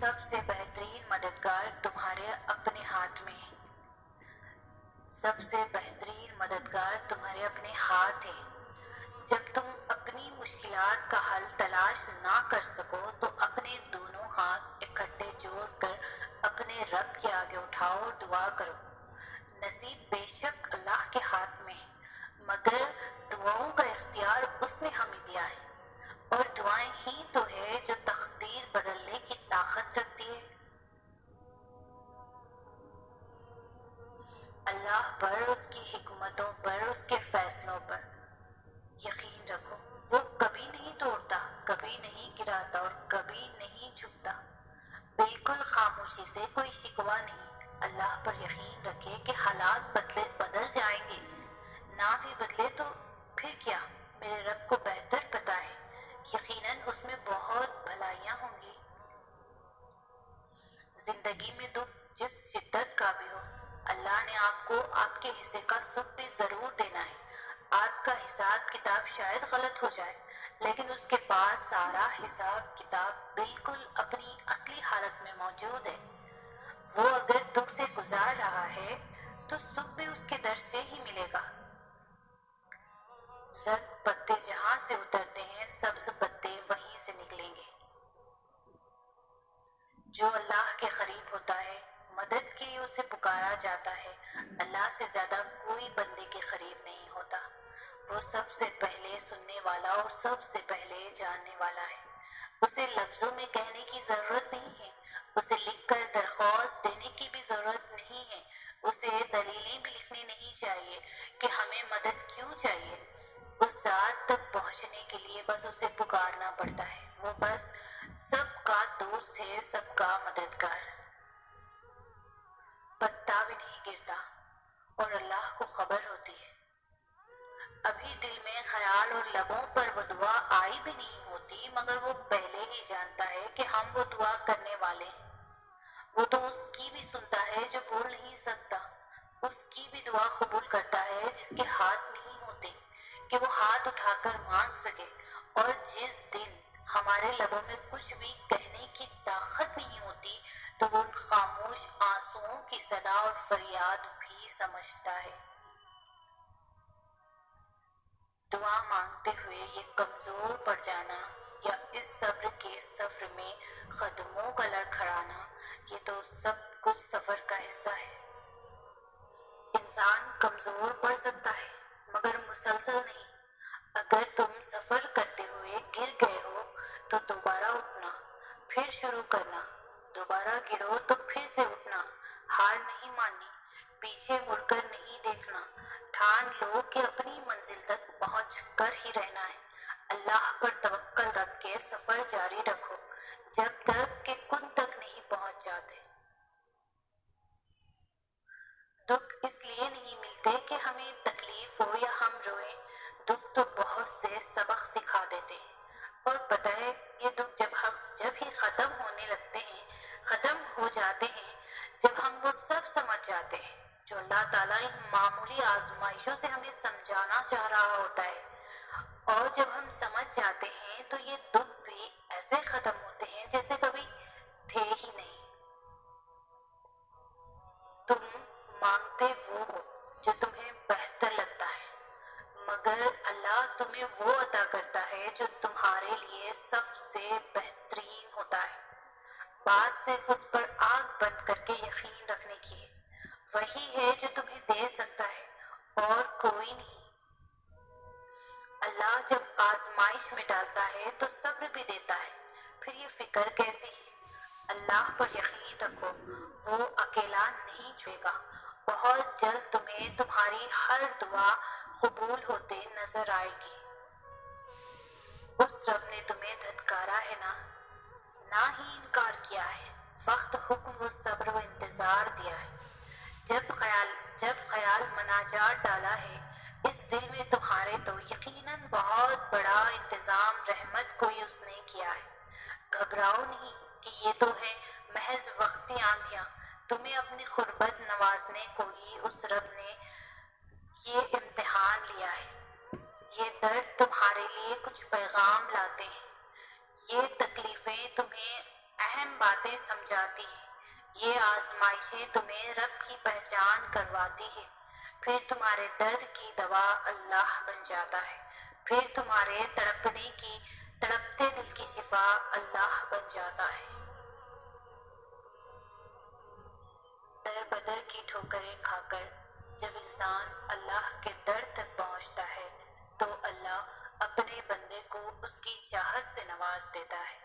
سب سے بہترین مددگار تمہارے اپنے ہاتھ میں ہے۔ سب سے بہترین مددگار تمہارے اپنے ہاتھ ہے۔ جب تم اپنی مشکلات کا حل تلاش نہ کر سکو تو اپنے دونوں ہاتھ اکٹھے جوڑ کر اپنے رب کے آگے اٹھاؤ اور دعا کرو۔ نصیب بے شک اللہ کے ہاتھ میں ہے، مگر دعاؤں کا اختیار اس نے ہمیں دیا ہے، اور دعائیں ہی تو ہے جو تقدیر بدلنے کی طاقت رکھتی ہے۔ اللہ پر، اس کی حکمتوں پر، اس کے فیصلوں پر یقین رکھو۔ وہ کبھی نہیں توڑتا، کبھی نہیں گراتا اور کبھی نہیں جھکتا۔ بالکل خاموشی سے کوئی شکوہ نہیں۔ اللہ پر یقین رکھے کہ حالات بدل جائیں گے، نہ بھی بدلے تو پھر کیا، میرے رب کو بہتر پتہ ہے، یقیناً اس میں بہت بھلائیاں ہوں گی۔ زندگی میں دکھ جس شدت کا بھی ہو، اللہ نے آپ کو آپ کے حصے کا سکھ بھی ضرور دینا ہے۔ آپ کا حساب کتاب شاید غلط ہو جائے، لیکن اس کے پاس سارا حساب کتاب بالکل اپنی اصلی حالت میں موجود ہے۔ وہ اگر دکھ سے گزار رہا ہے تو سکھ بھی اس کے در سے ہی ملے گا۔ زرد پتے جہاں سے اترتے ہیں، سبز پتے وہیں سے نکلیں گے۔ جو اللہ کے قریب ہوتا ہے، مدد کے لیے اسے پکارا جاتا ہے، اللہ سے زیادہ کوئی بندے کے قریب نہیں ہوتا۔ وہ سب سے پہلے سننے والا اور سب سے پہلے جاننے والا ہے۔ اسے لفظوں میں کہنے کی ضرورت نہیں ہے، اسے لکھ کر درخواست دینے کی بھی ضرورت نہیں ہے، اسے دلیلیں بھی لکھنی نہیں چاہیے کہ ہمیں مدد کیوں چاہیے۔ اس ذات تک پہنچنے کے لیے بس اسے پکارنا پڑتا ہے۔ وہ بس سب کا دوست ہے، سب کا مددگار۔ پتا بھی نہیں گرتا اور اللہ کو خبر ہوتی ہے۔ ابھی دل میں خیال اور لبوں پر وہ دعا آئی بھی نہیں ہوتی، مگر وہ پہلے ہی جانتا ہے کہ ہم وہ دعا کرنے والے ہیں۔ وہ تو اس کی بھی سنتا ہے جو بول نہیں سکتا، اس کی بھی دعا قبول کرتا ہے جس کے ہاتھ نہیں ہوتے کہ وہ ہاتھ اٹھا کر مانگ سکے، اور جس دن ہمارے لبوں میں کچھ بھی کہنے کی طاقت نہیں ہوتی تو وہ ان خاموش آنسوؤں کی صدا اور فریاد بھی سمجھتا ہے۔ دعا مانگتے ہوئے یہ کمزور پڑ جانا یا اس صبر کے سفر میں قدموں کا لڑکھڑانا، یہ تو سب کچھ سفر کا حصہ ہے۔ انسان کمزور پڑ سکتا ہے مگر مسلسل نہیں۔ اگر تم سفر کرتے ہوئے گر گئے ہو تو دوبارہ اٹھنا، پھر شروع کرنا، دوبارہ گرو تو پھر سے اٹھنا، ہار نہیں ماننی، پیچھے مڑ کر نہیں دیکھنا، ٹھان لو کہ اپنی منزل تک پہنچ کر ہی رہنا ہے۔ اللہ پر توکل رکھ کے سفر جاری رکھو جب تک کہ کن تک نہیں پہنچ جاتے۔ دکھ اس لیے نہیں ملتے کہ ہمیں تکلیف ہو یا ہم روئیں، دکھ تو بہت سے سبق سکھا دیتے ہیں۔ اور پتہ ہے یہ دکھ جب ہی ختم ہونے لگتے ہیں، ختم ہو جاتے ہیں، جب ہم وہ سب سمجھ جاتے ہیں جو اللہ تعالیٰ ان معمولی آزمائشوں سے ہمیں سمجھانا چاہ رہا ہوتا ہے، اور جب ہم سمجھ جاتے ہیں تو یہ دکھ بھی ایسے ختم ہوتے ہیں جیسے کبھی تھے ہی نہیں۔ تم مانگتے وہ ہو جو تمہیں بہتر لگتا ہے، مگر اللہ تمہیں وہ عطا کرتا ہے جو تمہارے لیے سب سے بہترین ہوتا ہے۔ بات صرف اس پر آنکھ بند کر کے یقین رکھنے کی ہے، وہی ہے جو تمہیں دے سکتا ہے اور کوئی نہیں۔ اللہ جب آزمائش میں ڈالتا ہے تو صبر بھی دیتا ہے، پھر یہ فکر کیسی ہے؟ اللہ پر یقین رکھو، وہ اکیلا نہیں چھوڑے گا۔ بہت جلد تمہیں تمہاری ہر دعا قبول ہوتے نظر آئے گی۔ اس رب نے تمہیں دھتکارا ہے نہ ہی انکار کیا ہے، وقت حکم و صبر و انتظار دیا ہے۔ جب خیال مناجات ڈالا ہے اس دل میں تمہارے تو یقیناً بہت بڑا انتظام رحمت کوئی اس نے کیا ہے۔ گھبراؤ نہیں کہ یہ تو ہے محض وقتی آندھیاں، تمہیں اپنی قربت نوازنے کو ہی اس رب نے یہ امتحان لیا ہے۔ یہ درد تمہارے لیے کچھ پیغام لاتے ہیں، یہ تکلیفیں تمہیں اہم باتیں سمجھاتی ہے۔ یہ آزمائشیں تمہیں رب کی پہچان کرواتی ہے، پھر تمہارے درد کی دوا اللہ بن جاتا ہے، پھر تمہارے تڑپتے دل کی شفا اللہ بن جاتا ہے۔ در بدر کی ٹھوکریں کھا کر جب انسان اللہ کے در تک پہنچتا ہے تو اللہ اپنے بندے کو اس کی چاہت سے نواز دیتا ہے۔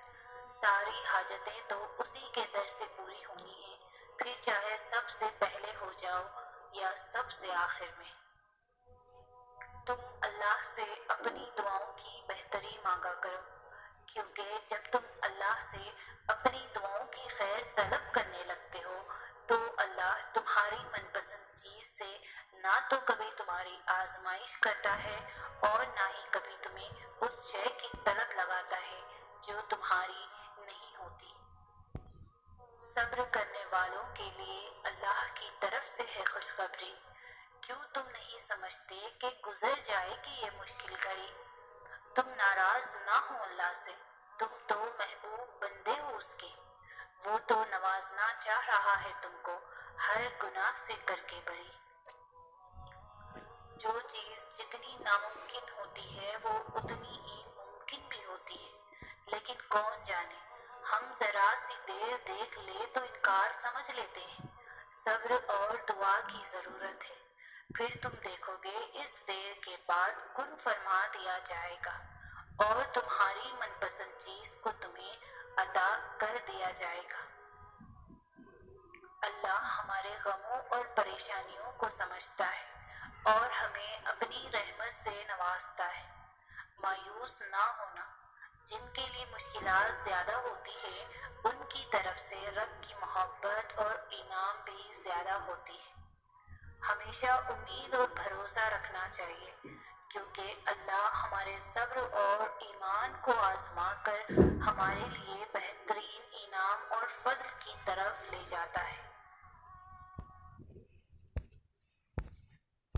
ساری حاجتیں تو اسی کے در سے پوری ہونی ہیں، پھر چاہے سب سے پہلے ہو جاؤ یا سب سے آخر میں۔ تم اللہ سے اپنی دعاؤں کی بہتری مانگا کرو، کیونکہ جب تم اللہ سے اپنی دعاؤں کی خیر طلب کرنے لگتے ہو تو اللہ تمہاری من پسند چیز سے نہ تو کبھی تمہاری آزمائش کرتا ہے اور نہ ہی کبھی تمہیں اس شے کی طلب لگاتا ہے جو تمہاری نہیں ہوتی۔ صبر کرنے والوں کے لیے اللہ کی طرف سے ہے خوشخبری۔ کیوں تم نہیں سمجھتے کہ گزر جائے گی یہ مشکل گھڑی؟ تم ناراض نہ ہو اللہ سے، تم تو محبوب بندے ہو اس کے، وہ تو نوازنا چاہ رہا ہے تم کو ہر گناہ سے کر کے بری۔ جو چیز جتنی ناممکن ہوتی ہے وہ اتنی ہی ممکن بھی ہوتی ہے، لیکن کون جانے ہم ذرا سی دیر دیکھ لے تو انکار سمجھ لیتے ہیں۔ صبر اور دعا کی ضرورت ہے، پھر تم دیکھو گے اس دیر کے بعد کن فرما دیا جائے گا اور تمہاری من پسند چیز کو تمہیں عطا کر دیا جائے گا۔ اللہ ہمارے غموں اور پریشانیوں کو سمجھتا ہے اور ہمیں اپنی رحمت سے نوازتا ہے۔ مایوس نہ ہونا، جن کے لیے مشکلات زیادہ ہوتی ہے ان کی طرف سے رب کی محبت اور انعام بھی زیادہ ہوتی ہے۔ ہمیشہ امید اور بھروسہ رکھنا چاہیے، کیونکہ اللہ ہمارے صبر اور ایمان کو آزما کر ہمارے لیے بہترین انعام اور فضل کی طرف لے جاتا ہے۔